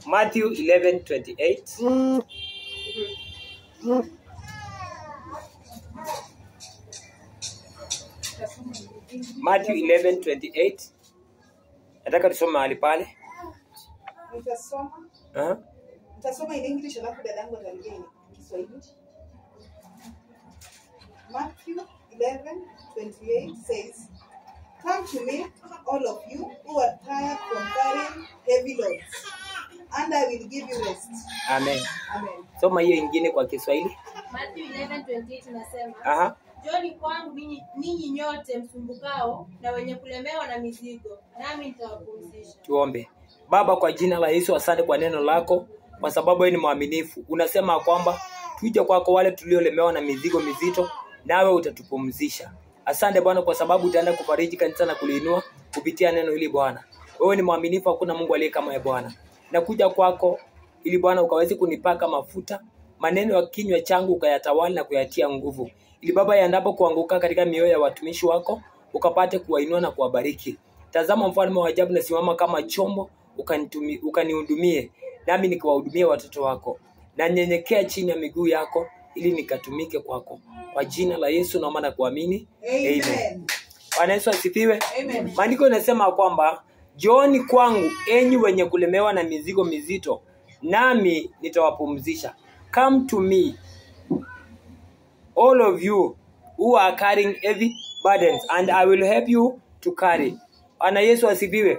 Matthew 11:28. Matthew 11:28. Nataka tusome mahali pale. Nitasoma in English alafu dadangu atarudia in Kiswahili. Matthew 11:28 says, "Come to me, all of you who are tired from carrying heavy loads, and I will give you rest." Amen. Amen. Soma hiyo ingine kwa Kiswahili. Matthew 11:28 inasema, "Njooni kwangu ninyi nyote msumbukao na wenye kulemewa na mizigo, nami nitawapumzisha." Tuombe. Baba, kwa jina la Yesu, asante kwa neno lako, kwa sababu wewe ni mwaminifu. Unasema kwamba tuje kwako wale tuliolemewa na mizigo mizito, nawe utatupumzisha. Asante Bwana kwa sababu utaenda kufariji kanisa na kuliinua kupitia neno hili Bwana. Wewe ni mwaminifu, hakuna Mungu aliye kama wewe Bwana. Nakuja kwako ili Bwana ukaweze kunipaka mafuta, maneno ya kinywa changu ukayatawala na kuyatia nguvu. Ili Baba yaendapo kuanguka katika mioyo ya watumishi wako, ukapate kuwainua na kuwabariki. Tazama mfalme wa ajabu, nasimama kama chombo, ukanihudumie, nami nikiwahudumia watoto wako. Na nyenyekea chini ya miguu yako ili nikatumike kwako. Kwa jina la Yesu naomba na kuamini. Amen. Bwana Yesu asifiwe. Amen. Maandiko yanasema kwamba njooni kwangu enyi wenye kulemewa na mizigo mizito, nami nitawapumzisha. Come to me, all of you who are carrying heavy burdens, and I will help you to carry. Bwana Yesu asifiwe.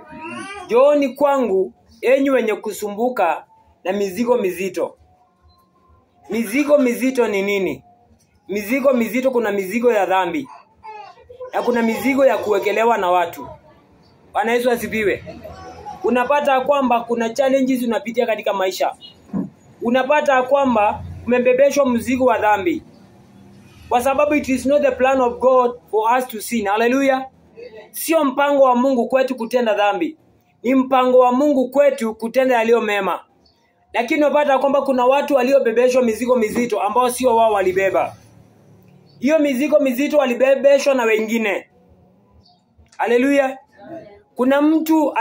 Njooni kwangu enyi wenye kusumbuka na mizigo mizito. Mizigo mizito ni nini? Mizigo mizito, kuna mizigo ya dhambi na kuna mizigo ya kuwekelewa na watu. Bwana Yesu asifiwe. Unapata kwamba kuna challenges unapitia katika maisha. Unapata kwamba umebebeshwa mzigo wa dhambi. Kwa sababu it is not the plan of God for us to sin. Hallelujah. Sio mpango wa Mungu kwetu kutenda dhambi. Ni mpango wa Mungu kwetu kutenda yaliyo mema. Lakini unapata kwamba kuna watu waliobebeshwa mizigo mizito ambao sio wao walibeba. Hiyo mizigo mizito walibebeshwa na wengine. Hallelujah. Kuna mtu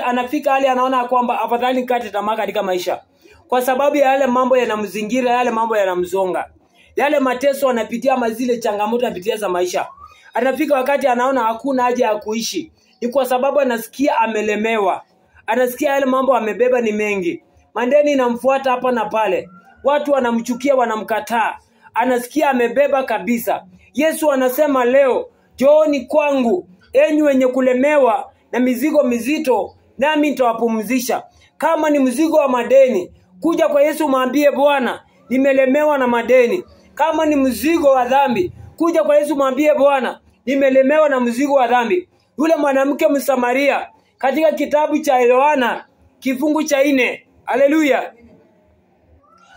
anafika hali anaona kwamba afadhali nikate tamaa katika maisha, kwa sababu ya yale mambo yanamzingira, yale mambo yanamzonga, yale mateso anapitia, mazile changamoto anapitia za maisha. Anafika wakati anaona hakuna haja ya kuishi. Ni kwa sababu anasikia amelemewa. Anasikia yale mambo amebeba ni mengi. Mandeni inamfuata hapa na pale. Watu wanamchukia, wanamkataa. Anasikia amebeba kabisa. Yesu anasema leo, njooni kwangu enyi wenye kulemewa na mizigo mizito, nami nitawapumzisha. Kama ni mzigo wa madeni, kuja kwa Yesu mwambie Bwana, nimelemewa na madeni. Kama ni mzigo wa dhambi, kuja kwa Yesu mwambie Bwana, nimelemewa na mzigo wa dhambi. Yule mwanamke Msamaria katika kitabu cha Yohana kifungu cha 4, haleluya,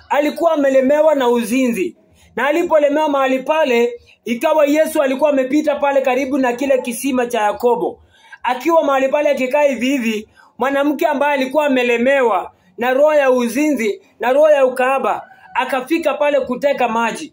alikuwa amelemewa na uzinzi. Na alipolemewa mahali pale, ikawa Yesu alikuwa amepita pale karibu na kile kisima cha Yakobo. Akiwa mahali pale akikaa hivi, mwanamke ambaye alikuwa amelemewa na roho ya uzinzi na roho ya ukahaba akafika pale kuteka maji.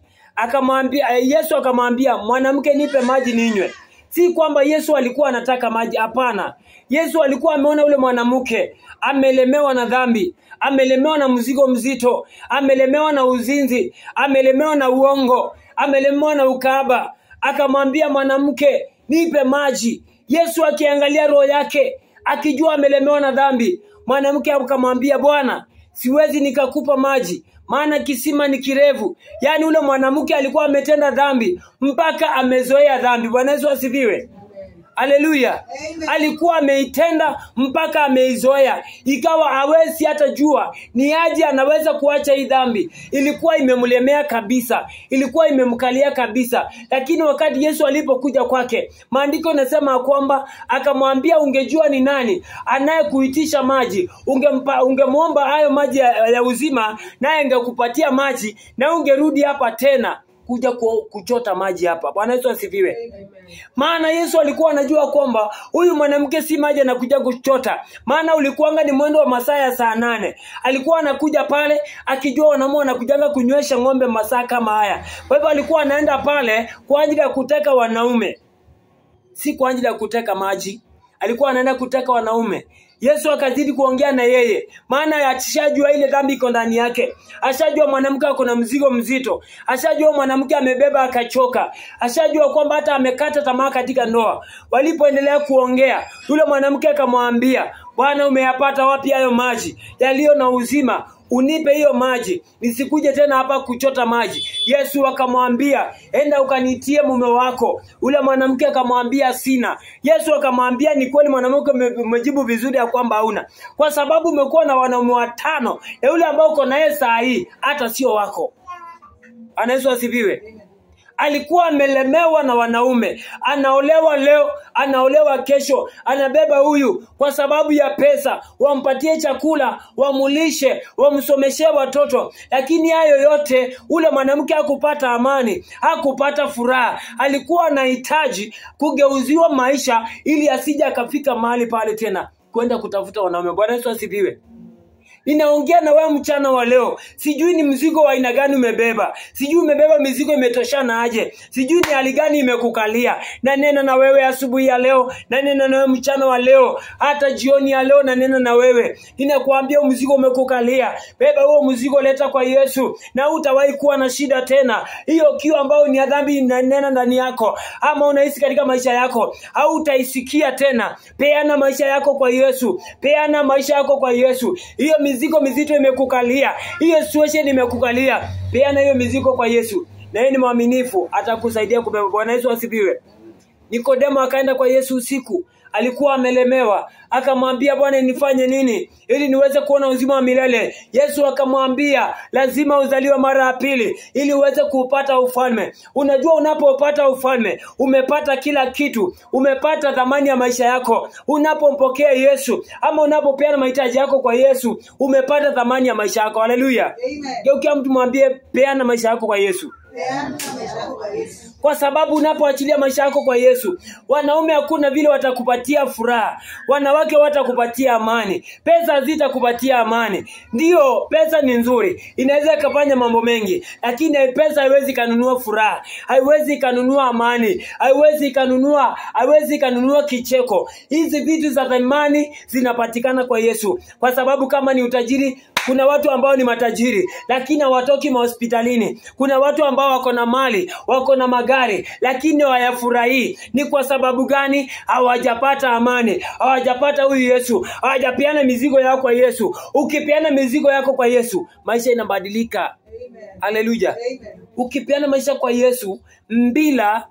Yesu akamwambia, mwanamke, nipe maji ninywe. Si kwamba Yesu alikuwa anataka maji, hapana. Yesu alikuwa ameona yule mwanamke amelemewa na dhambi, amelemewa na mzigo mzito, amelemewa na uzinzi, amelemewa na uongo, amelemewa na ukahaba. Akamwambia, mwanamke, nipe maji. Yesu akiangalia roho yake, akijua amelemewa na dhambi, mwanamke akamwambia, Bwana, siwezi nikakupa maji, maana kisima ni kirefu. Yaani ule mwanamke alikuwa ametenda dhambi mpaka amezoea dhambi. Bwana Yesu asifiwe. Haleluya. Alikuwa ameitenda mpaka ameizoea, ikawa hawezi hata jua ni aje anaweza kuacha hii dhambi. Ilikuwa imemlemea kabisa, ilikuwa imemkalia kabisa. Lakini wakati Yesu alipokuja kwake, maandiko yanasema kwamba akamwambia, ungejua ni nani anayekuitisha maji, ungemuomba hayo maji ya uzima, naye angekupatia maji, na ungerudi hapa tena kuja kuchota maji hapa. Bwana Yesu asifiwe. Maana Yesu alikuwa anajua kwamba huyu mwanamke si maji anakuja kuchota. Maana ulikuanga ni mwendo wa masaa ya saa 8. Alikuwa anakuja pale akijua wanaume wanakujanga kunywesha ng'ombe masaa kama haya. Kwa hivyo alikuwa anaenda pale kwa ajili ya kuteka wanaume, si kwa ajili ya kuteka maji. Alikuwa anaenda kuteka wanaume. Yesu akazidi kuongea na yeye, maana ashajua ile dhambi iko ndani yake. Ashajua mwanamke ako na mzigo mzito. Ashajua mwanamke amebeba akachoka. Ashajua kwamba hata amekata tamaa katika ndoa. Walipoendelea kuongea, yule mwanamke akamwambia, Bwana, umeyapata wapi hayo maji yaliyo na uzima? Unipe hiyo maji, nisikuje tena hapa kuchota maji. Yesu akamwambia, enda ukanitie mume wako. Ule mwanamke akamwambia, sina. Yesu akamwambia, ni kweli mwanamke, umejibu vizuri ya kwamba hauna, kwa sababu umekuwa na wanaume 5 na yule ambao uko naye saa hii hata sio wako. Bwana Yesu asifiwe. Alikuwa amelemewa na wanaume, anaolewa leo, anaolewa kesho, anabeba huyu kwa sababu ya pesa, wampatie chakula, wamulishe, wamsomeshe watoto. Lakini hayo yote ule mwanamke hakupata amani, hakupata furaha. Alikuwa anahitaji kugeuziwa maisha ili asije akafika mahali pale tena kwenda kutafuta wanaume. Bwana Yesu asifiwe. Ninaongea na wewe mchana wa leo. Sijui ni mzigo wa aina gani umebeba. Sijui umebeba mizigo imetoshana aje. Sijui ni hali gani imekukalia. Na nena na wewe asubuhi ya leo, na nena na wewe mchana wa leo, hata jioni ya leo na nena na wewe. Ninakuambia mzigo umekukalia. Beba huo mzigo, leta kwa Yesu na hutawahi kuwa na shida tena. Hiyo kiu ambayo ni adhabu inanena ndani yako ama unahisi katika maisha yako, hautaisikia tena. Peana maisha yako kwa Yesu. Peana maisha yako kwa Yesu. Hiyo mizigo mizito imekukalia, hiyo situation imekukalia, peana hiyo mizigo kwa Yesu. Na yeye ni mwaminifu, atakusaidia kubeba. Bwana Yesu asifiwe. Nikodemo akaenda kwa Yesu usiku, alikuwa amelemewa. Akamwambia, Bwana, nifanye nini ili niweze kuona uzima wa milele? Yesu akamwambia, lazima uzaliwe mara ya pili ili uweze kupata ufalme. Unajua, unapopata ufalme, umepata kila kitu, umepata thamani ya maisha yako. Unapompokea Yesu ama unapopeana mahitaji yako kwa Yesu, umepata thamani ya maisha yako. Haleluya. Amen. Geukia mtu mwambie, peana maisha yako kwa Yesu. Kwa sababu unapoachilia maisha yako kwa Yesu, wanaume hakuna vile watakupatia furaha, wanawake watakupatia amani, pesa hazitakupatia amani. Ndio, pesa ni nzuri, inaweza ikafanya mambo mengi, lakini pesa haiwezi kanunua furaha, haiwezi kanunua amani, haiwezi kanunua kicheko. Hizi vitu za thamani zinapatikana kwa Yesu. Kwa sababu kama ni utajiri, kuna watu ambao ni matajiri lakini hawatoki hospitalini. Kuna watu ambao wako na mali, wako na magari, lakini hawayafurahii. Ni kwa sababu gani? Hawajapata amani, hawajapata huyu Yesu, hawajapeana mizigo yao kwa Yesu. Ukipeana mizigo yako kwa Yesu, maisha inabadilika. Haleluya. Ukipeana maisha kwa Yesu bila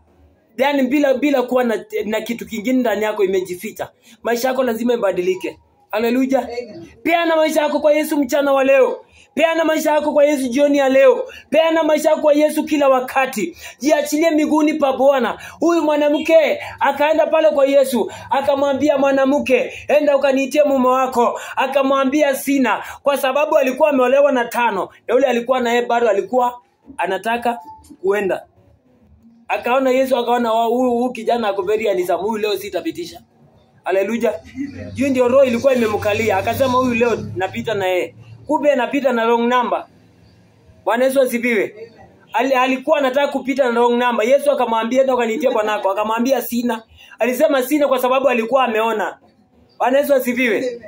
kuwa na kitu kingine ndani yako imejificha, maisha yako lazima ibadilike. Haleluya. Peana maisha yako kwa Yesu mchana wa leo. Peana maisha yako kwa Yesu jioni ya leo. Peana maisha yako kwa Yesu kila wakati. Jiachilie miguuni pa Bwana. Huyu mwanamke akaenda pale kwa Yesu, akamwambia, mwanamke, enda ukaniitie mume wako. Akamwambia, sina, kwa sababu alikuwa ameolewa na 5 na yule alikuwa naye bado alikuwa anataka kuenda. Akaona Yesu, akaona huyu kijana ako very handsome, huyu leo sitapitisha. Haleluya. Hiyo ndio roho ilikuwa imemkalia. Akasema, huyu leo napita na yeye. Kumbe napita na wrong number. Bwana Yesu asifiwe. Alikuwa anataka kupita na wrong number. Yesu akamwambia, enda ukanitie bwanako. Akamwambia, sina. Alisema sina kwa sababu alikuwa ameona. Bwana Yesu asifiwe.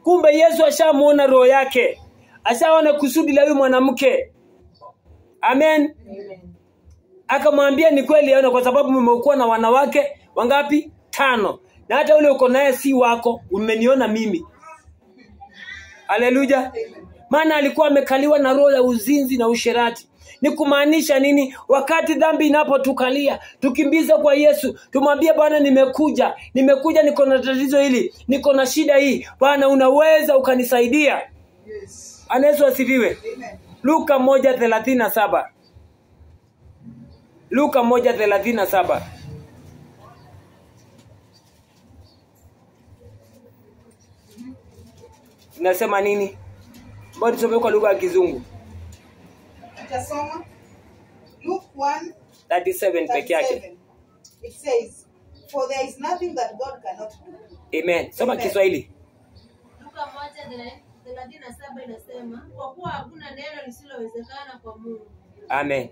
Kumbe Yesu ashamuona roho yake. Ashaona kusudi la huyu mwanamke. Amen. Akamwambia, ni kweli yaona, kwa sababu mmekuwa na wanawake wangapi? 5. Na hata ule uko naye si wako, umeniona mimi. Haleluya. Maana alikuwa amekaliwa na roho ya uzinzi na usherati. Ni kumaanisha nini? Wakati dhambi inapotukalia, tukimbize kwa Yesu, tumwambie, Bwana, nimekuja, niko na tatizo hili, niko na shida hii. Bwana, unaweza ukanisaidia. Yes. Yesu asifiwe. Luka 1:37. Luka 1:37. Nasema nini? Bado tusome kwa lugha ya Kizungu. Tutasoma Luke 1:37 peke yake. It says, for there is nothing that God cannot do. Amen. Soma Kiswahili. Luka 1:37 inasema, kwa kuwa hakuna neno lisilowezekana kwa Mungu. Amen.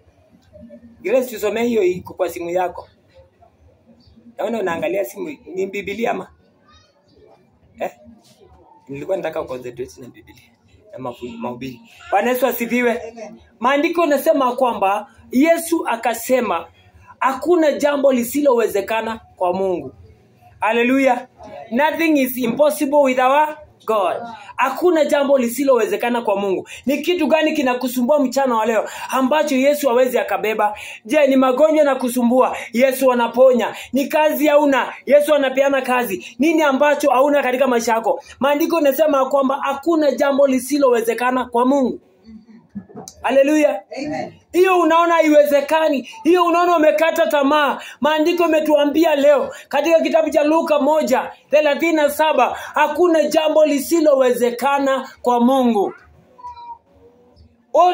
Grace, tusome hiyo iko kwa simu yako. Naona unaangalia simu, ni Biblia ama? Nilikuwa nataka concentrate na Biblia na mahubiri. Bwana Yesu asifiwe. Amen. Maandiko yanasema kwamba Yesu akasema hakuna jambo lisilowezekana kwa Mungu. Hallelujah. Nothing is impossible with our God. Hakuna jambo lisilowezekana kwa Mungu. Ni kitu gani kinakusumbua mchana wa leo ambacho Yesu hawezi akabeba? Je, ni magonjwa na kusumbua? Yesu anaponya. Ni kazi hauna? Yesu anapeana kazi. Nini ambacho hauna katika maisha yako? Maandiko yanasema kwamba hakuna jambo lisilowezekana kwa Mungu. Hallelujah. Amen. Hiyo unaona haiwezekani. Hiyo unaona umekata tamaa. Maandiko yametuambia leo katika kitabu cha Luka 1:37 hakuna jambo lisilowezekana kwa Mungu.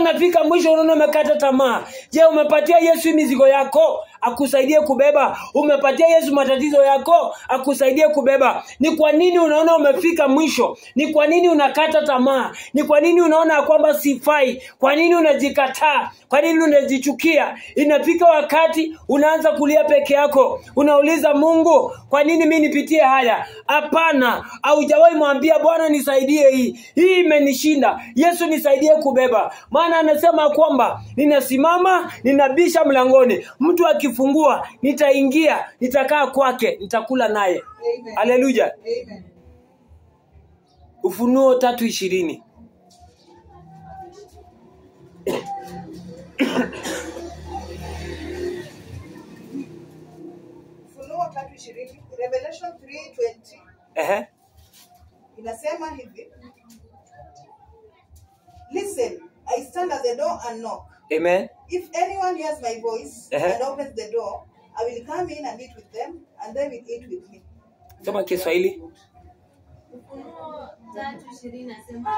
Unafika mwisho unaona umekata tamaa. Je, umepatia Yesu mizigo yako akusaidie kubeba? Umepatia Yesu matatizo yako akusaidie kubeba? Ni kwa nini unaona umefika mwisho? Ni kwa nini unakata tamaa? Ni kwa nini unaona kwamba sifai? Kwa nini unajikataa? Kwa nini unajichukia? Inafika wakati unaanza kulia peke yako. Unauliza Mungu, kwa nini mimi nipitie haya? Hapana, haujawahi mwambia Bwana nisaidie hii. Hii imenishinda. Yesu nisaidie kubeba. Maana anasema kwamba ninasimama, ninabisha mlangoni. Mtu akifungua, nitaingia, nitakaa kwake, nitakula naye. Amen. Hallelujah. Amen. Ufunuo 3:20. Ufunuo 3:20, Revelation 3:20. Inasema hivi. Listen, I stand at the door and knock. Amen. If anyone hears my voice and opens the door, I will come in and eat with them, and they will eat with me. Sema Kiswahili. Ufunuo 3:20 nasema,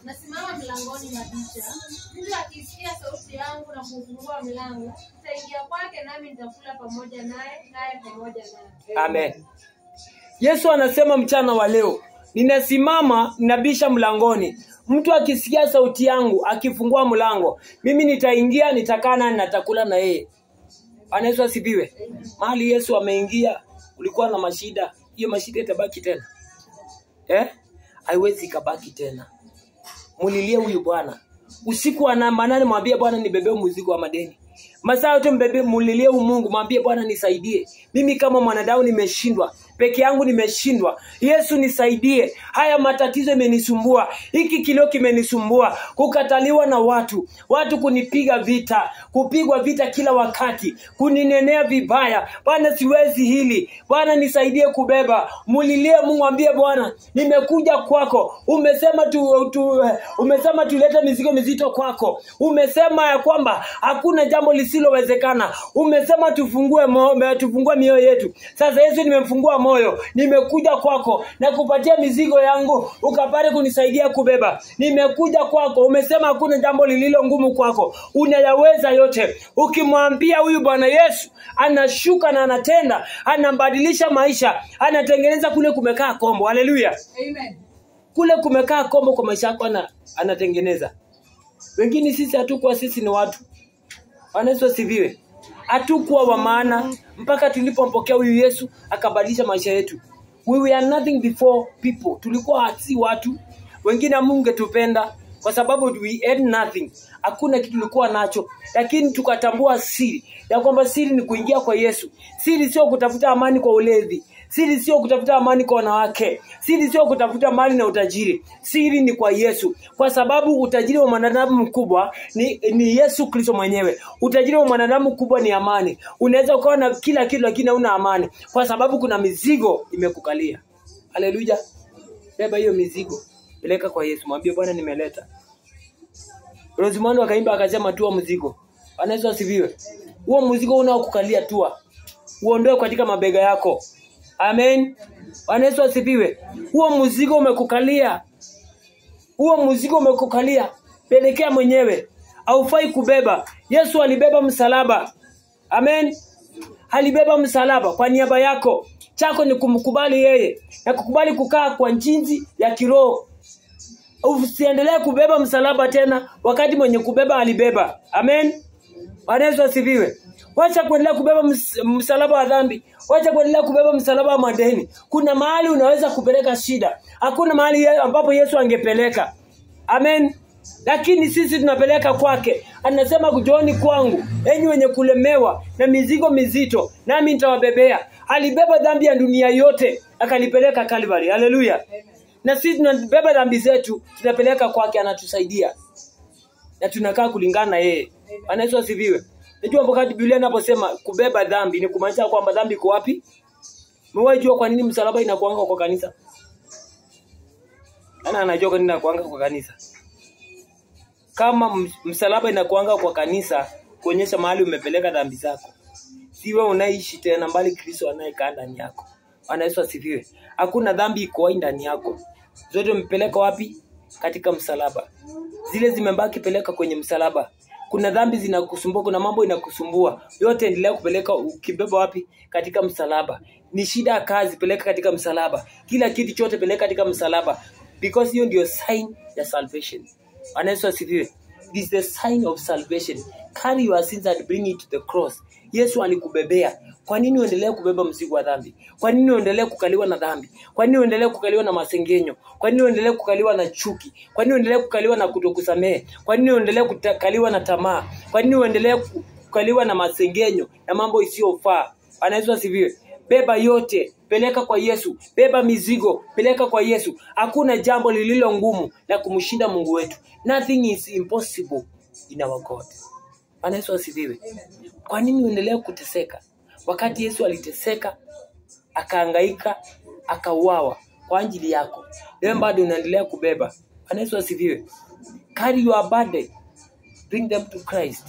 nasimama mlangoni nabisha. Mtu akisikia sauti yangu na kufungua mlango, nitaingia kwake nami nitakula pamoja naye, naye pamoja naye. Amen. Yesu anasema mchana wa leo, ninasimama nabisha mlangoni. Mtu akisikia sauti yangu, akifungua mlango, mimi nitaingia, nitakaa naye, nitakula na yeye. Bwana Yesu asifiwe. Mahali Yesu ameingia, ulikuwa na mashida. Hiyo mashida itabaki tena? Haiwezi kabaki tena. Mulilie huyu Bwana. Usiku wa manane mwambie Bwana nibebe mzigo wa madeni. Masaa yote mulilie Mungu, mwambie Bwana nisaidie. Mimi kama mwanadamu nimeshindwa. Peke yangu nimeshindwa. Yesu nisaidie. Haya matatizo yamenisumbua. Hiki kilio kimenisumbua. Kukataliwa na watu. Watu kunipiga vita. Kupigwa vita kila wakati. Kuninenea vibaya. Bwana siwezi hili. Bwana nisaidie kubeba. Mulilie Mungu, mwambie Bwana nimekuja kwako. Umesema tulete mizigo mizito kwako. Umesema ya kwamba hakuna jambo lisilowezekana. Umesema tufungue mioyo yetu. Sasa Yesu nimemfungua moyo, nimekuja kwako na kupatia mizigo yangu ukapare kunisaidia kubeba. Nimekuja kwako, umesema hakuna jambo lililo ngumu kwako. Unayaweza yote. Ukimwambia huyu Bwana Yesu, anashuka na anatenda, anambadilisha maisha, anatengeneza kule kumekaa kombo. Haleluya. Amen. Kule kumekaa kombo kwa maisha yako anatengeneza. Wengine sisi hatukuwa sisi ni watu. Bwana Yesu asifiwe. Hatukuwa wa maana mpaka tulipompokea huyu Yesu akabadilisha maisha yetu. We were nothing before people. Tulikuwa si watu. Wengine Mungu tupenda kwa sababu we had nothing. Hakuna kitu tulikuwa nacho. Lakini tukatambua siri ya kwamba siri ni kuingia kwa Yesu. Siri sio kutafuta amani kwa ulevi. Siri sio kutafuta amani kwa wanawake. Siri sio kutafuta mali na utajiri. Siri ni kwa Yesu. Kwa sababu utajiri wa mwanadamu mkubwa ni Yesu Kristo mwenyewe. Utajiri wa mwanadamu mkubwa ni amani. Unaweza ukawa na kila kitu lakini huna amani kwa sababu kuna mizigo imekukalia. Haleluya. Beba hiyo mizigo. Peleka kwa Yesu. Mwambie Bwana nimeleta. Rosimando akaimba akasema tua mzigo. Bwana Yesu asifiwe. Huo mzigo unaokukalia tua. Uondoe katika mabega yako. Amen. Bwana Yesu asifiwe. Huo mzigo umekukalia. Huo mzigo umekukalia. Pelekea mwenyewe. Haufai kubeba. Yesu alibeba msalaba. Amen. Alibeba msalaba kwa niaba yako. Chako ni kumkubali yeye na kukubali kukaa kwa njinzi ya kiroho. Usiendelee kubeba msalaba tena wakati mwenye kubeba alibeba. Amen. Bwana Yesu asifiwe. Wacha kuendelea kubeba msalaba wa dhambi. Wacha kuendelea kubeba msalaba wa madeni. Kuna mahali unaweza kupeleka shida. Hakuna mahali ambapo Yesu angepeleka. Amen. Lakini sisi tunapeleka kwake. Anasema kujooni kwangu, enyi wenye kulemewa na mizigo mizito, nami nitawabebea. Alibeba dhambi ya dunia yote, akalipeleka Calvary. Haleluya. Na sisi tunabeba dhambi zetu, tunapeleka kwake, anatusaidia. Na tunakaa kulingana na yeye. Bwana Yesu asifiwe. Unajua wakati Biblia inaposema kubeba dhambi ni kumaanisha kwamba dhambi iko wapi? Mwajua kwa nini msalaba inakuanga kwa kanisa? Anajua kwa nini inakuanga kwa kanisa. Kama msalaba inakuanga kwa kanisa kuonyesha mahali umepeleka dhambi zako. Si wewe unaishi tena, bali Kristo anayekaa ndani yako. Bwana Yesu asifiwe. Hakuna dhambi iko ndani yako. Zote umepeleka wapi? Katika msalaba. Zile zimebaki peleka kwenye msalaba. Kuna dhambi zinakusumbua, kuna mambo inakusumbua. Yote endelea kupeleka ukibeba wapi? Katika msalaba. Ni shida ya kazi, peleka katika msalaba. Kila kitu chote peleka katika msalaba. Because hiyo ndio sign ya salvation. Bwana Yesu asifiwe. This is the sign of salvation. Carry your sins and bring it to the cross. Yesu alikubebea. Kwa nini uendelee kubeba mzigo wa dhambi? Kwa nini uendelee kukaliwa na dhambi? Kwa nini uendelee kukaliwa na masengenyo? Kwa nini uendelee kukaliwa na chuki? Kwa nini uendelee kukaliwa na kutokusamehe? Kwa nini uendelee kukaliwa na tamaa? Kwa nini uendelee kukaliwa na masengenyo na mambo isiyofaa? Bwana Yesu asifiwe. Beba yote, peleka kwa Yesu. Beba mizigo, peleka kwa Yesu. Hakuna jambo lililo ngumu la kumshinda Mungu wetu. Nothing is impossible in our God. Bwana Yesu asifiwe. Kwa nini uendelee kuteseka? Wakati Yesu aliteseka, akahangaika, akauawa kwa ajili yako. Leo bado unaendelea kubeba. Bwana Yesu asifiwe. Carry your burden. Bring them to Christ.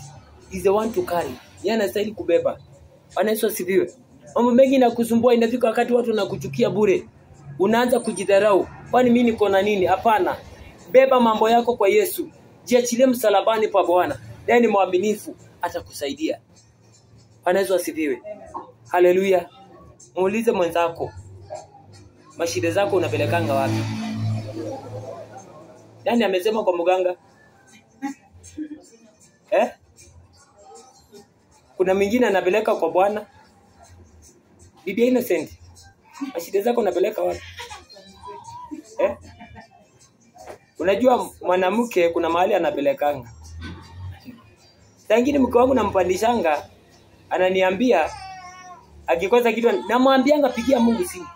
He is the one to carry. Yeye anastahili kubeba. Bwana Yesu asifiwe. Mambo mengi nakusumbua, inafika wakati watu wanakuchukia bure. Unaanza kujidharau. Kwani mimi niko na nini? Hapana. Beba mambo yako kwa Yesu. Jiachilie msalabani pa Bwana. Yeye ni mwaminifu, atakusaidia. Bwana Yesu asifiwe. Haleluya. Muulize mwenzako, mashida zako unapelekanga wapi? Nani amesema kwa mganga? Kuna mwingine anapeleka kwa Bwana. Bibi Innocent, mashida zako unapeleka wapi? Unajua mwanamke kuna mahali anapelekanga. Tangini mke wangu nampandishanga, ananiambia akikosa kitu namwambianga pigia Mungu simu.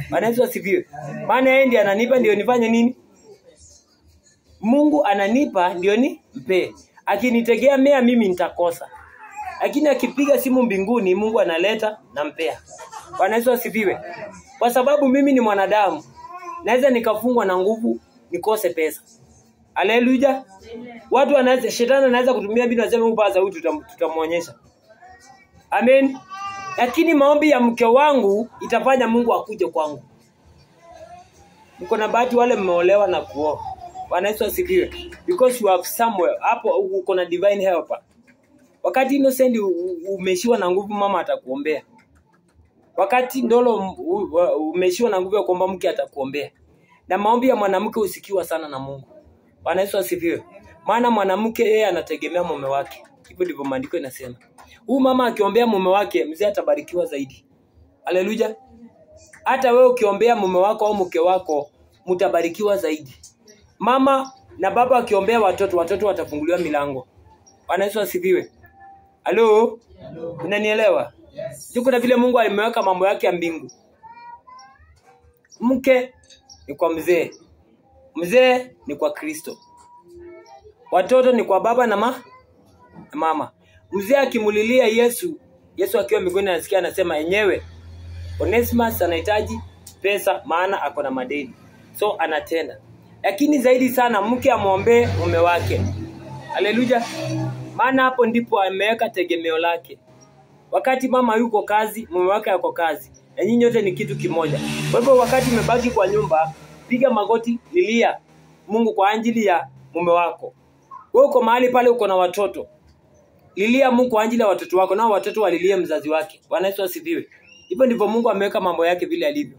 Bwana Yesu asifiwe. Maana yeye ndiye ananipa ndio nifanye nini? Mungu ananipa ndio nimpe. Akinitegemea mimi nitakosa. Lakini akipiga simu mbinguni Mungu analeta nampea. Bwana Yesu asifiwe. Kwa sababu mimi ni mwanadamu. Naweza nikafungwa na nguvu nikose pesa. Haleluya. Watu wanaweza, shetani anaweza kutumia mbinu aseme upaza huyu tutamuonyesha. Amen. Lakini maombi ya mke wangu itafanya Mungu akuje kwangu. Mko na bahati wale mmeolewa na kuoa. Bwana Yesu asifiwe. Because you have somewhere hapo uko na divine helper. Wakati Innocent umeshiwa na nguvu mama atakuombea. Wakati Ndolo umeshiwa na nguvu ya kuomba mke atakuombea. Na maombi ya mwanamke usikiwa sana na Mungu. Bwana Yesu asifiwe. Maana mwanamke yeye anategemea mume wake. Hivyo ndivyo maandiko inasema. Huyu mama akiombea mume wake, mzee atabarikiwa zaidi. Haleluya. Hata wewe ukiombea mume wako au mke wako, mtabarikiwa zaidi. Mama na baba akiombea watoto watafunguliwa milango. Bwana Yesu asifiwe. Halo? Unanielewa? Yes. Yuko na vile Mungu alimeweka mambo yake ya mbingu. Mke ni kwa mzee. Mzee ni kwa Kristo. Watoto ni kwa baba na mama. Mzee akimulilia Yesu akiwa mbinguni anasikia anasema yenyewe Onesimus anahitaji pesa maana ako na madeni. So anatenda. Lakini zaidi sana mke amwombee mume wake. Haleluya. Maana hapo ndipo ameweka tegemeo lake. Wakati mama yuko kazi, mume wake yuko kazi. Na nyinyi wote ni kitu kimoja. Kwa hivyo wakati umebaki kwa nyumba, piga magoti, lilia Mungu kwa ajili ya mume wako. Wewe uko mahali pale uko na watoto. Lilia Mungu kwa ajili ya watoto wako, nao watoto walilie mzazi wake. Bwana Yesu asifiwe. Hivyo ndivyo Mungu ameweka mambo yake vile alivyo.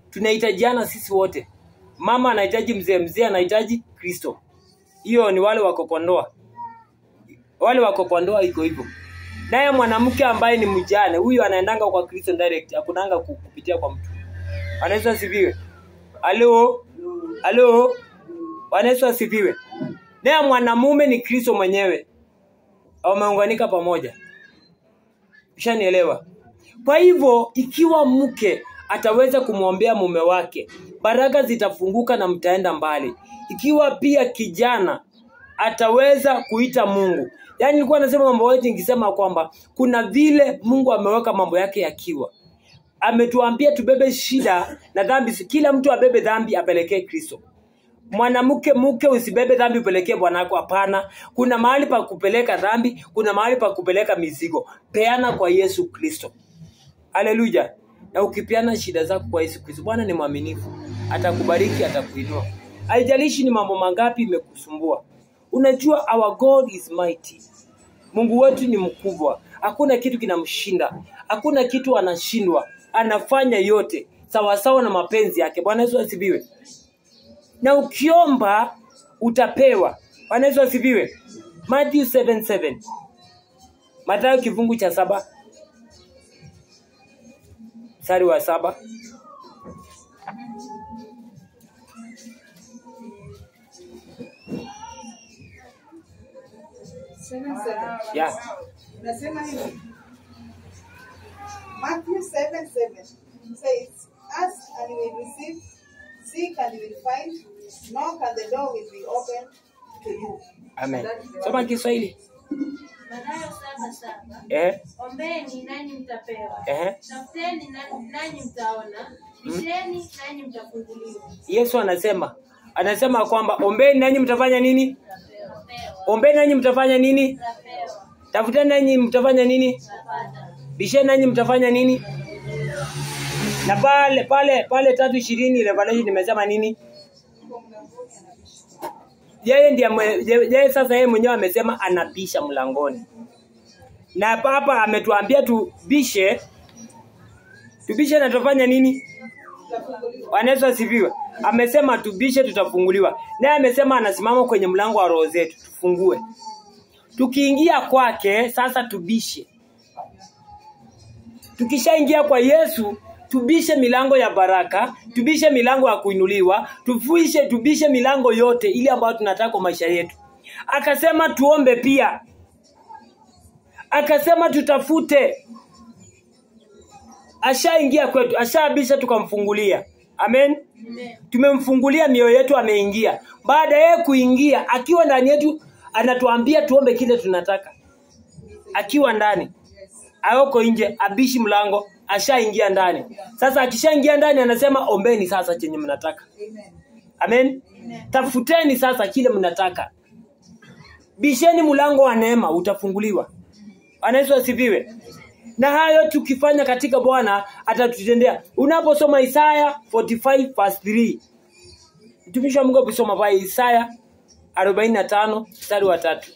Tunahitajiana sisi wote. Mama anahitaji mzee, mzee anahitaji Kristo. Hiyo ni wale wako kwa ndoa. Wale wako kwa ndoa iko hivyo. Naye mwanamke ambaye ni mjane, huyu anaendanga kwa Kristo direct, hakunanga kupitia kwa mtu. Anaweza asifiwe. Halo. Halo. Anaweza asifiwe. Naye mwanamume ni Kristo mwenyewe. Wameunganika pamoja. Ushanielewa? Kwa hivyo ikiwa mke ataweza kumwombea mume wake, baraka zitafunguka na mtaenda mbali. Ikiwa pia kijana ataweza kuita Mungu. Yaani nilikuwa nasema mambo yote nikisema kwamba kuna vile Mungu ameweka mambo yake yakiwa. Ametuambia tubebe shida na dhambi, kila mtu abebe dhambi apelekee Kristo. Mwanamke mke usibebe dhambi upelekee bwanako, hapana. Kuna mahali pa kupeleka dhambi, kuna mahali pa kupeleka mizigo. Peana kwa Yesu Kristo. Haleluya. Na ukipeana shida zako kwa Yesu Kristo, Bwana ni mwaminifu. Atakubariki, atakuinua. Haijalishi ni mambo mangapi imekusumbua. Unajua our God is mighty. Mungu wetu ni mkubwa. Hakuna kitu kinamshinda. Hakuna kitu anashindwa. Anafanya yote sawa sawa na mapenzi yake. Bwana Yesu asifiwe. Na ukiomba utapewa. Bwana Yesu asifiwe. Matthew 7:7. Mathayo kifungu cha 7. Mstari wa 7. Yeah. Nasema hivi. Matthew 7:7 says, ask and you will receive, seek and you will find, knock and the door will be opened to you. Amen. Soma Kiswahili. Mathayo 7:7. Ombeni nanyi mtapewa. Tafuteni nanyi mtaona. Bisheni nanyi mtafunguliwa. Yesu anasema kwamba ombeni nanyi mtafanya nini? Ombeni nanyi mtafanya nini? Tafuteni nanyi mtafanya nini? Bisheni nanyi mtafanya nini? Na pale 3:20 Revelation nimesema nini? Yeye sasa yeye mwenyewe amesema anabisha mlangoni. Na hapa ametuambia tubishe. Tubishe na tufanya nini? Yesu asifiwe. Amesema tubishe tutafunguliwa. Naye amesema anasimama kwenye mlango wa roho zetu, tufungue. Tukiingia kwake sasa tubishe. Tukishaingia kwa Yesu tubishe milango ya baraka, tubishe milango ya kuinuliwa, tubishe milango yote ili ambayo tunataka kwa maisha yetu. Akasema tuombe pia. Akasema tutafute. Ashaingia kwetu, ashabisha tukamfungulia. Amen. Tumemfungulia mioyo yetu, ameingia. Baada ya kuingia, akiwa ndani yetu anatuambia tuombe kile tunataka. Akiwa ndani. Hayoko nje, abishi mlango, ashaingia ndani. Sasa akishaingia ndani anasema ombeni sasa chenye mnataka. Amen. Tafuteni sasa kile mnataka. Bisheni mlango wa neema utafunguliwa. Bwana Yesu asifiwe. Na hayo tukifanya katika Bwana atatutendea. Unaposoma Isaya 45:3. Mtumishi wa Mungu akisoma pale Isaya 45 mstari wa 3.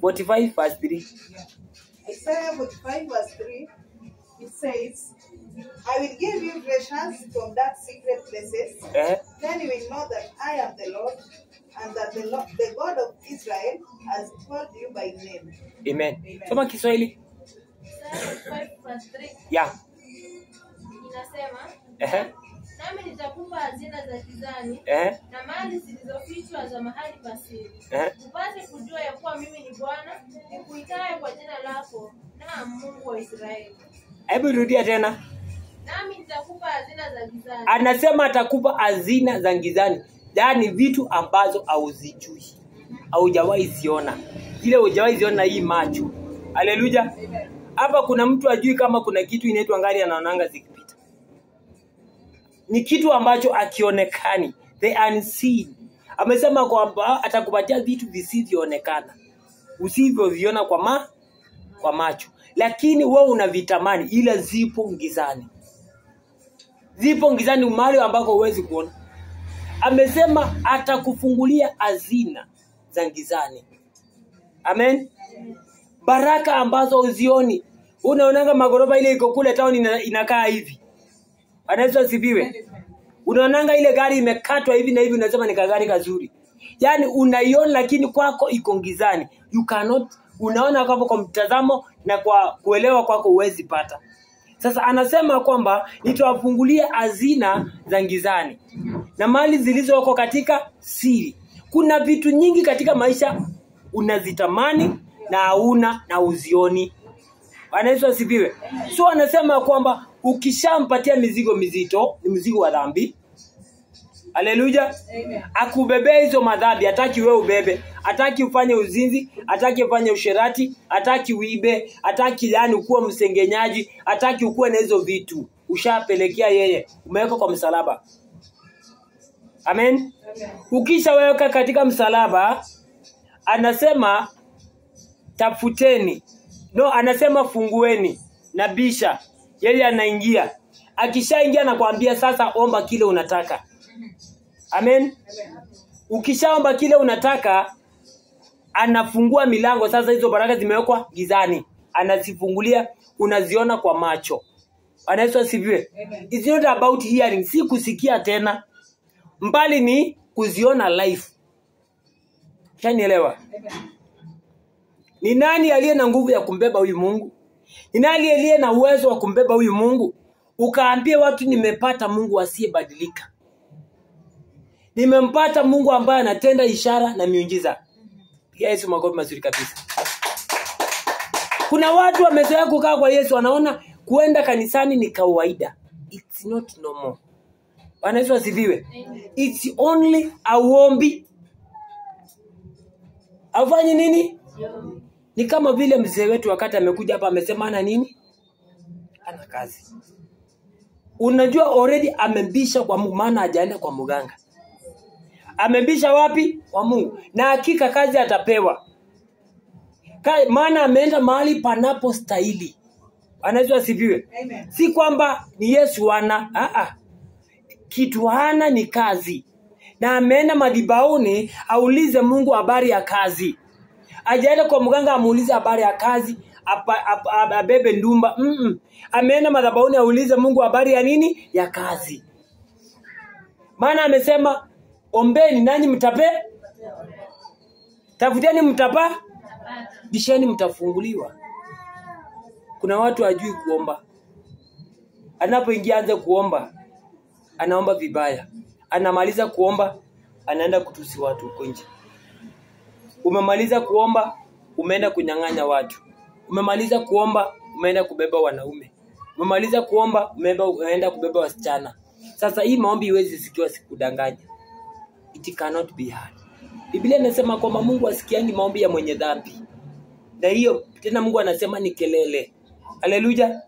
45:3. Isaiah 45:3, it says, I will give you treasures from that secret places. Then you will know that I am the Lord, and that the God of Israel has called you by name. Amen. Soma Kiswahili. Isaiah 45:3. Yeah. Inasema, nami nitakupa hazina za gizani na mali zilizofichwa za mahali pasiri. Upate kujua ya kuwa mimi ni Bwana, nikuitaye kwa jina lako, na Mungu wa Israeli. Hebu rudia tena. Nami nitakupa hazina za gizani. Anasema atakupa hazina za gizani. Yaani vitu ambazo hauzijui. Haujawahi ziona. Ile hujawahi ziona hii macho. Haleluya. Hapa kuna mtu ajui kama kuna kitu inaitwa ngari anaonanga zikipita. Ni kitu ambacho akionekani, the unseen. Amesema kwamba atakupatia vitu visivyoonekana. Usivyoviona kwa macho. Lakini wewe unavitamani, ila zipo gizani. Zipo gizani mahali ambako huwezi kuona. Amesema atakufungulia hazina za gizani. Amen. Baraka ambazo uzioni. Unaonanga magorofa ile iko kule town inakaa hivi. Anaweza sibiwe. Unaonanga ile gari imekatwa hivi na hivi, unasema ni gari kazuri. Yaani unaiona lakini kwako iko gizani. You cannot, unaona kwa mtazamo na kwa kuelewa kwako huwezi pata. Sasa anasema kwamba nitawafungulia hazina za gizani na mali zilizoko katika siri. Kuna vitu nyingi katika maisha unazitamani na hauna na uzioni. Bwana Yesu asifiwe. So anasema kwamba ukishampatia mizigo mizito, ni mzigo wa dhambi. Haleluya. Amen. Akubebea hizo madhambi, hataki wewe ubebe, hataki ufanye uzinzi, hataki ufanye usherati, hataki uibe, hataki yani ukuwe msengenyaji, hataki ukuwe na hizo vitu. Ushapelekea yeye, umeweka kwa msalaba. Amen. Amen. Ukishaweka katika msalaba, anasema tafuteni. No, anasema fungueni na bisha. Yeye anaingia. Akishaingia anakuambia sasa omba kile unataka. Amen. Ukishaomba kile unataka, anafungua milango. Sasa hizo baraka zimewekwa gizani, anazifungulia, unaziona kwa macho. Bwana Yesu asifiwe. It's not about hearing, si kusikia tena, mbali ni kuziona live. Shanielewa? Ni nani aliye na nguvu ya kumbeba huyu Mungu? Ni nani aliye na uwezo wa kumbeba huyu Mungu? Ukaambia watu nimepata Mungu asiyebadilika. Nimempata Mungu ambaye anatenda ishara na miujiza. Yesu makofi mazuri kabisa. Kuna watu wamezoea kukaa kwa Yesu, wanaona kuenda kanisani ni kawaida. It's not normal. Bwana Yesu asifiwe. It's only auombi. Afanye nini? Ni kama vile mzee wetu wakati amekuja hapa amesema ana nini? Ana kazi. Unajua already amembisha kwa Mungu, maana hajaenda kwa mganga. Amebisha wapi? Kwa Mungu. Na hakika kazi atapewa. Maana ameenda mahali panapo stahili. Anaweza asifiwe. Si kwamba ni Yesu hana. Kitu hana ni kazi. Na ameenda madhabahuni aulize Mungu habari ya kazi. Hajaenda kwa mganga amuulize habari ya kazi, abebe ndumba. Ameenda madhabahuni aulize Mungu habari ya nini? Ya kazi. Maana amesema ombeni nanyi mtape, tafuteni mtapa, bisheni mtafunguliwa. Kuna watu hajui kuomba. Anapoingia anze kuomba, anaomba vibaya. Anamaliza kuomba, anaenda kutusi watu huko nje. Umemaliza kuomba, umeenda kunyang'anya watu. Umemaliza kuomba, umeenda kubeba wanaume. Umemaliza kuomba, umeenda kubeba wasichana. Sasa hii maombi iwezi sikiwa sikudanganya. It cannot be heard. Biblia inasema kwamba Mungu asikiangi maombi ya mwenye dhambi. Na hiyo tena Mungu anasema ni kelele. Haleluya.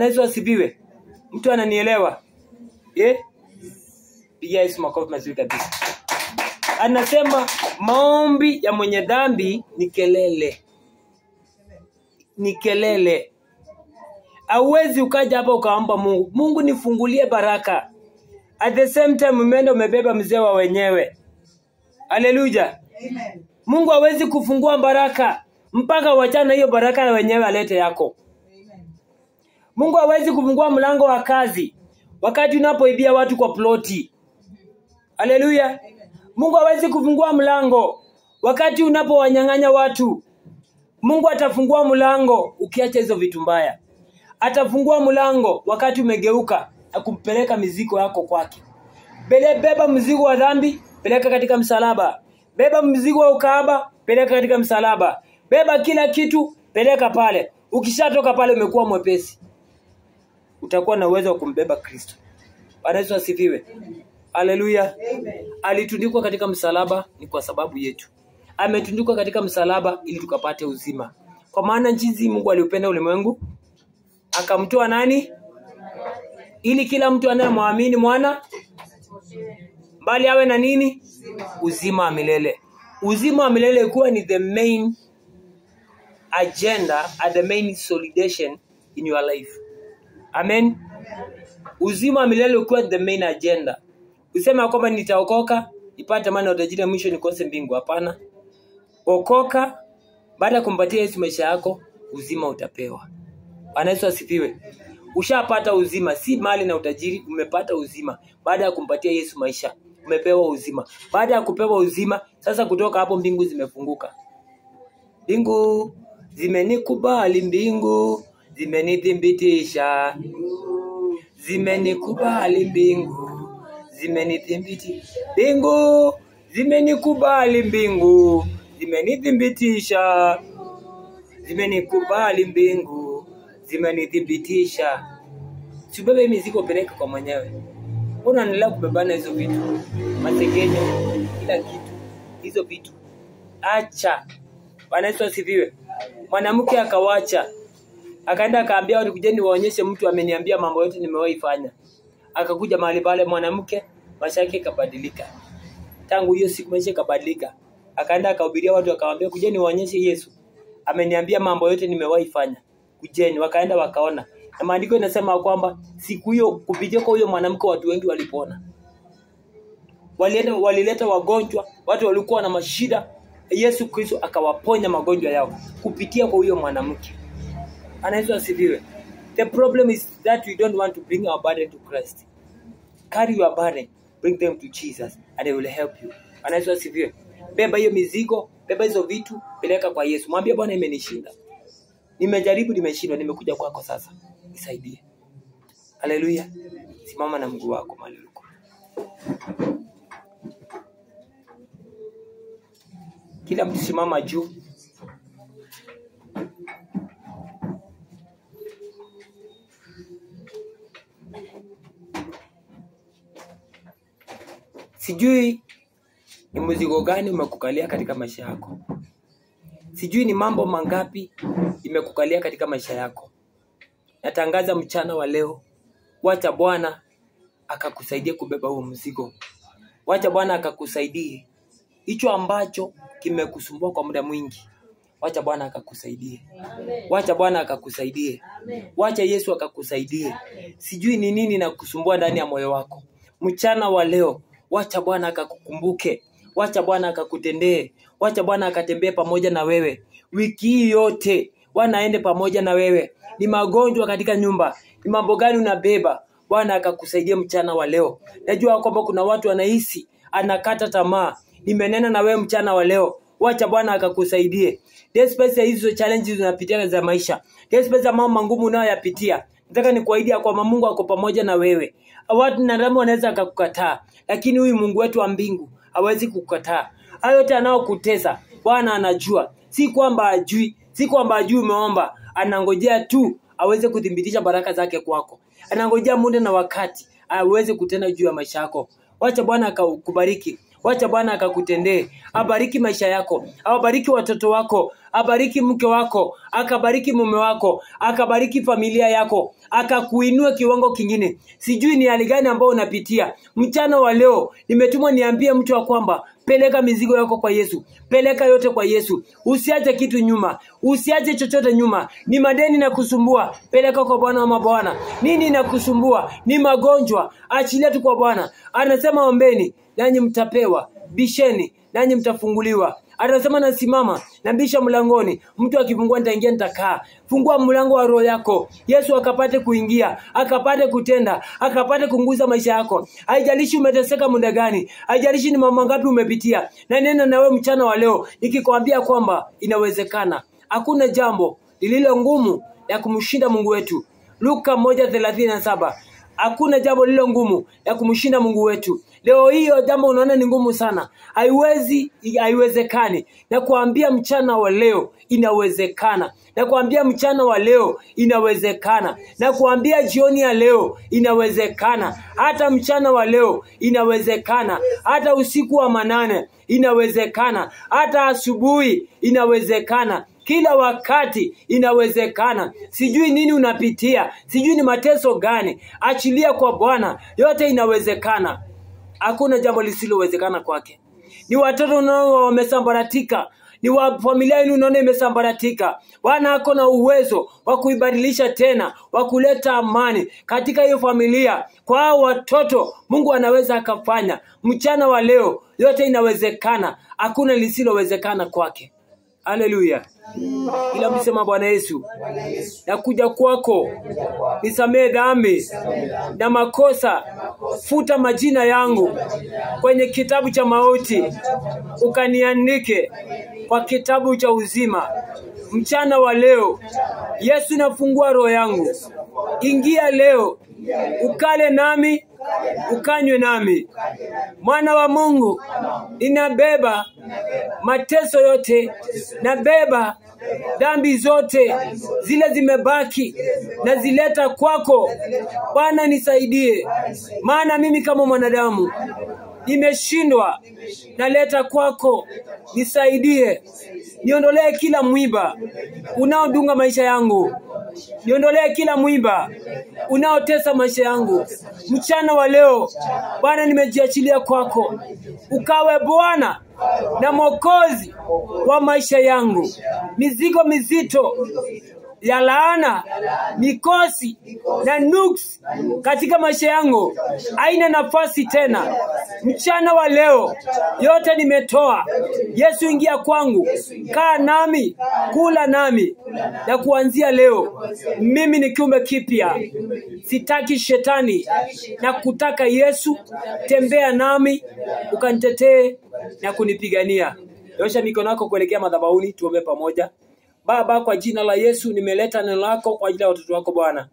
Yesu asifiwe. Mtu ananielewa? Pigia Yesu makofi mazuri kabisa. Anasema maombi ya mwenye dhambi ni kelele. Ni kelele. Hauwezi ukaja hapa ukaomba Mungu, Mungu nifungulie baraka. At the same time umeenda umebeba mzee wa wenyewe. Haleluya. Amen. Mungu hawezi kufungua baraka mpaka wachana hiyo baraka ya wenyewe alete yako. Amen. Mungu hawezi kufungua mlango wa kazi wakati unapoibia watu kwa ploti. Haleluya. Mungu hawezi kufungua mlango wakati unapowanyang'anya watu. Mungu atafungua mlango ukiacha hizo vitu mbaya. Atafungua mlango wakati umegeuka na kumpeleka mizigo yako kwake. Beba mzigo wa dhambi, peleka katika msalaba. Beba mzigo wa ukahaba, peleka katika msalaba. Beba kila kitu, peleka pale. Ukishatoka pale umekuwa mwepesi. Utakuwa na uwezo wa kumbeba Kristo. Bwana Yesu asifiwe. Haleluya. Alitundikwa katika msalaba ni kwa sababu yetu. Ametundikwa katika msalaba ili tukapate uzima. Kwa maana jinsi Mungu aliupenda ulimwengu, akamtoa nani? Ili kila mtu anayemwamini mwana bali awe na nini? Uzima wa milele. Uzima wa milele kuwa ni the main agenda and the main solidation in your life. Amen. Uzima wa milele kuwa the main agenda. Usema kwamba nitaokoka, nipate maana utajiri mwisho nikose mbingu. Hapana. Okoka, baada ya kumpatia Yesu maisha yako, uzima utapewa. Bwana Yesu asifiwe. Ushapata uzima, si mali na utajiri, umepata uzima baada ya kumpatia Yesu maisha. umepewa uzima. Baada ya kupewa uzima, sasa kutoka hapo mbingu zimefunguka. Mbingu zimenikubali, mbingu zimenithibitisha. Zimenikubali mbingu, zimenithibitisha. Mbingu zimenikubali, mbingu zimenithibitisha. Zimenikubali mbingu, zimenithibitisha. Sibebe mizigo, peleka kwa mwenyewe. Mbona unaendelea kubebana hizo vitu? Masegenyo, kila kitu. Hizo vitu acha. Bwana Yesu asifiwe. Mwanamke akawacha. Akaenda akaambia watu, kujeni waonyeshe mtu ameniambia mambo yote nimewahi fanya. Akakuja mahali pale, mwanamke maisha yake kabadilika. Tangu hiyo siku maisha kabadilika. Akaenda akahubiria watu, akawaambia, kujeni waonyeshe Yesu ameniambia mambo yote nimewahi fanya. Kujeni. Wakaenda wakaona. Na maandiko inasema kwamba siku hiyo kupitia kwa huyo mwanamke watu wengi walipona. Walileta wagonjwa, watu walikuwa na mashida. Yesu Kristo akawaponya magonjwa yao kupitia kwa huyo mwanamke. Bwana Yesu asifiwe. The problem is that we don't want to bring our burden to Christ. Carry your burden, bring them to Jesus and he will help you. Bwana Yesu asifiwe. Beba hiyo mizigo, beba hizo vitu, peleka kwa Yesu. Mwambie, Bwana, imenishinda. Nimejaribu, nimeshindwa, nimekuja kwako sasa. Nisaidie. Haleluya. Simama na mguu wako mahali uko. Kila mtu simama juu. Sijui ni mzigo gani umekukalia katika maisha yako. Sijui ni mambo mangapi imekukalia katika maisha yako. Natangaza mchana wa leo, wacha Bwana akakusaidia kubeba huo mzigo. Wacha Bwana akakusaidie. Hicho ambacho kimekusumbua kwa muda mwingi, wacha Bwana akakusaidie. Wacha Bwana akakusaidie. Wacha Yesu akakusaidie. Sijui ni nini nakusumbua ndani ya moyo wako. Mchana wa leo, wacha Bwana akakukumbuke. Wacha Bwana akakutendee. Wacha Bwana akatembee pamoja na wewe. Wiki hii yote Bwana aende pamoja na wewe. Ni magonjwa katika nyumba, ni mambo gani unabeba, Bwana akakusaidia mchana wa leo. Najua kwamba kuna watu wanahisi anakata tamaa. Nimenena na wewe mchana wa leo. Wacha Bwana akakusaidie. Despite hizo challenges unapitia za maisha, despite mambo magumu unayoyapitia, nataka nikuahidi kwamba Mungu ako pamoja na wewe. Watu na nadamu wanaweza akakukataa, lakini huyu Mungu wetu wa mbingu hawezi kukukataa. Hayo yote anaokutesa, Bwana anajua. Si kwamba ajui, si kwamba ajui umeomba. Anangojea tu aweze kudhibitisha baraka zake kwako. Anangojea muda na wakati aweze kutenda juu ya maisha yako. Wacha Bwana akakubariki. Wacha Bwana akakutendee. Abariki maisha yako, abariki watoto wako, abariki mke wako, akabariki mume wako, akabariki familia yako, akakuinua kiwango kingine. Sijui ni hali gani ambayo unapitia. Mchana wa leo nimetumwa niambie mtu wa kwamba peleka mizigo yako kwa Yesu. Peleka yote kwa Yesu. Usiache kitu nyuma. Usiache chochote nyuma. Ni madeni na kusumbua, peleka kwa Bwana wa mabwana. Nini na kusumbua? Ni magonjwa. Achilia tu kwa Bwana. Anasema ombeni nanyi mtapewa, bisheni nanyi mtafunguliwa. Anasema nasimama na bisha mlangoni, mtu akifungua nitaingia nitakaa. Fungua mlango wa roho yako, Yesu akapate kuingia, akapate kutenda, akapate kunguza maisha yako. Haijalishi umeteseka muda gani, haijalishi ni mambo ngapi umepitia. Na nena na wewe mchana wa leo nikikwambia kwamba inawezekana. Hakuna jambo lililo ngumu ya kumshinda Mungu wetu. Luka 1:37. Hakuna jambo lililo ngumu ya kumshinda Mungu wetu. Leo hiyo jambo unaona ni ngumu sana, haiwezekani. Na kuambia mchana wa leo inawezekana. Na kuambia mchana wa leo inawezekana. Na kuambia jioni ya leo inawezekana. Hata mchana wa leo inawezekana. Hata usiku wa manane inawezekana. Hata asubuhi inawezekana. Kila wakati inawezekana. Sijui nini unapitia, sijui ni mateso gani, achilia kwa Bwana, yote inawezekana. Hakuna jambo lisilowezekana kwake. Ni watoto nao wamesambaratika, ni wa familia yenu unaona imesambaratika. Bwana ako na uwezo wa kuibadilisha tena, wa kuleta amani katika hiyo familia. Kwa hao watoto Mungu anaweza akafanya. Mchana wa leo yote inawezekana. Hakuna lisilowezekana kwake. Haleluya. Ila msema Bwana Yesu, nakuja kwako, nisamee dhambi na makosa, futa majina yangu kwenye kitabu cha mauti, ukaniandike kwa kitabu cha uzima. Mchana wa leo Yesu, nafungua roho yangu, ingia leo, ukale nami, ukanywe nami. Mwana wa Mungu, ninabeba mateso yote, nabeba dhambi zote zile zimebaki, na zileta kwako Bwana, nisaidie. Maana mimi kama mwanadamu nimeshindwa, naleta kwako, nisaidie. Niondolee kila mwiba unaodunga maisha yangu, niondolee kila mwiba unaotesa maisha yangu. Mchana wa leo Bwana, nimejiachilia kwako, ukawe Bwana na Mwokozi wa maisha yangu. Mizigo mizito ya laana, mikosi na nuksi katika maisha yangu haina nafasi tena. Mchana wa leo yote nimetoa. Yesu, ingia kwangu, kaa nami, kula nami, na kuanzia leo mimi ni kiumbe kipya. Sitaki shetani, na kutaka Yesu, tembea nami, ukanitetee na kunipigania. Nyosha mikono yako kuelekea madhabahuni, tuombe pamoja. Baba, kwa jina la Yesu nimeleta neno lako kwa ajili ya watoto wako Bwana.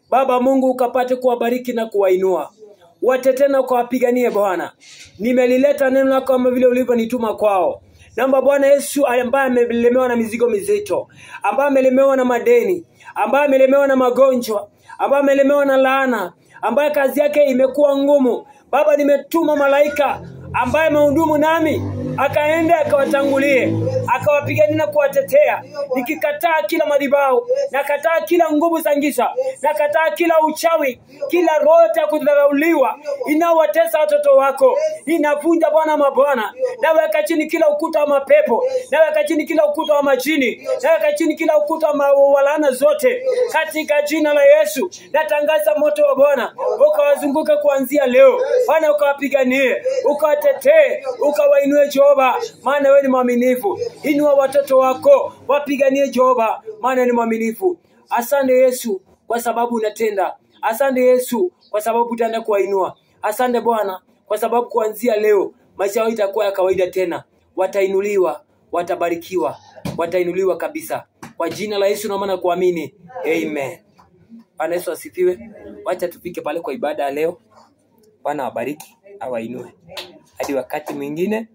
Baba Mungu, ukapate kuwabariki na kuwainua, watetee na kuwapiganie Bwana. Nimelileta neno lako kama vile ulivyonituma kwao. Naomba Bwana Yesu, ambaye amelemewa na mizigo mizito, ambaye amelemewa na madeni, ambaye amelemewa na magonjwa, ambaye amelemewa na laana, ambaye kazi yake imekuwa ngumu, Baba, nimetuma malaika ambaye amehudumu nami, akaenda akawatangulie, akawapigania na kuwatetea. Nikikataa kila madhabahu, nakataa kila nguvu za giza, nakataa kila uchawi, kila roho ya kudharauliwa inaowatesa watoto wako. Ninavunja Bwana mabwana, naweka chini kila ukuta wa mapepo, naweka chini kila ukuta wa majini, naweka chini kila ukuta wa laana zote katika jina la Yesu. Natangaza moto wa Bwana ukawazunguka kuanzia leo. Bwana, ukawapiganie, ukawatetee, ukawainue Jehova, maana wewe ni mwaminifu. Inua watoto wako, wapiganie Jehova, maana ni mwaminifu. Asante Yesu kwa sababu unatenda. Asante Yesu kwa sababu utaenda kuwainua. Asante Bwana kwa sababu kuanzia leo maisha yao itakuwa ya kawaida tena. Watainuliwa, watabarikiwa, watainuliwa kabisa. Kwa jina la Yesu naomba na kuamini. Amen. Bwana Yesu asifiwe. Wacha tupike pale kwa ibada leo. Bwana wabariki, awainue. Hadi wakati mwingine.